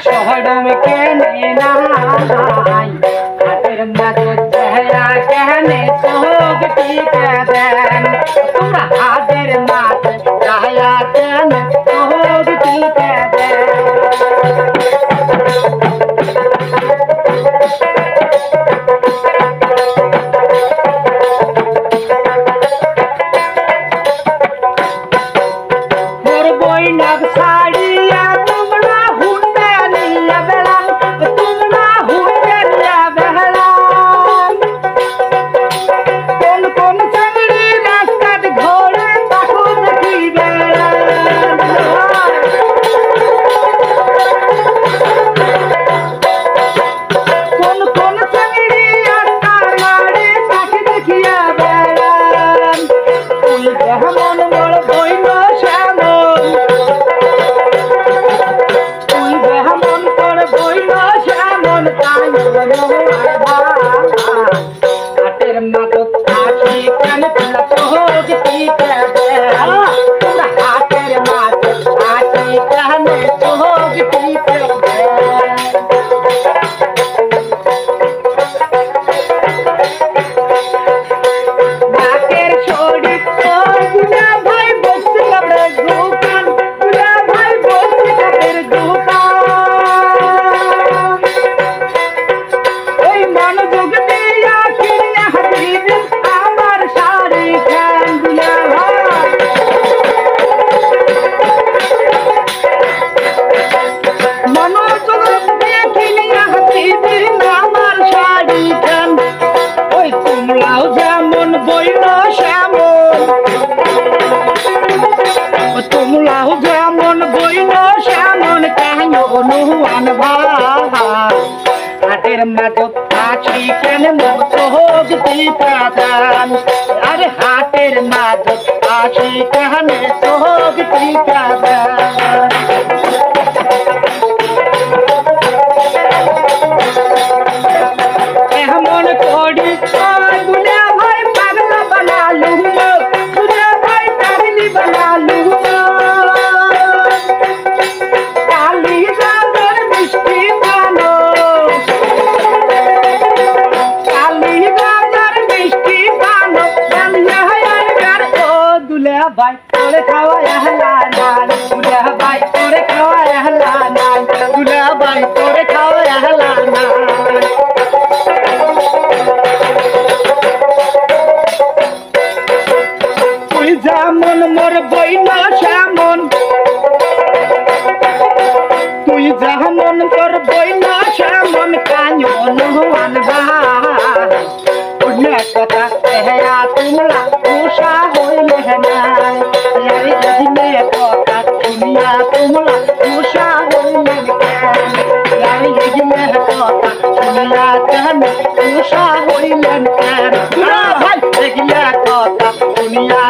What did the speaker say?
शहरों में कहने ना हाथेर मातो जहया कहने सोग ठीक देन तुमरा हाथेर मातो जहया कहने सोग ठीक देन मोर बोई नग साड़िया तुमरा हुंडा लिया बेला तुमरा हुंडा लिया बेला कौन संगड़ी रास्ता दे घोड़े ताको देखी बेला कौन संगड़ी रास्ता मारे ताके देखिया बेला कोई रहमन मोर बोई न श्यामन कोई रहमन तोर बोई न श्यामन ताई हाटेर मातो आखी कान तुला सोग ठीक बेला तुमरा हाटेर मातो आखी कान सोग ठीक बेला नाकेर छोड़ी तोर गुना भाई बस्ती कपड़े दुकान गुना भाई बस्ती कपड़े दुकान ओई मन जोग दिया किनिया हबीब आमार साड़ी खान गुना भाई मनो जोग दिया किनिया हबीब आमार साड़ी खान ओई तुमलाओ जेमन बई न श्यामन तुमलाओ जेमन बई न श्यामन काहियो नुआन हाटेर मातो आखी केन मोर सोग दीपादान अरे हाटेर मातो आखी कहने सोग दीपादान एहमन कोड़ी दुनिया भाई पागल बना लूंगा दुनिया भाई पागली बना लूंगा काली गाजर मिष्टी पानो काली गाजर मिष्टी पानो बनिया यार ओ दुनिया भाई तोरे खावा यहला नान दुनिया भाई तोरे खावा यहला नान दुनिया भाई तोरे खावा यहला नान তুই যেমন মোর বই না শ্যামন তুই যেমন তোর বই না শ্যামন কাঞ্জন আনবা কথা হেয়া তোমরা উষা হইলে নাই আরে এদিনে কথা শুনিয়া তোমরা উষা হইলে আরে এদিনে কথা শুনিয়া কেন উষা হইলেন কেন ভাই এগুলা কথা শুনিয়া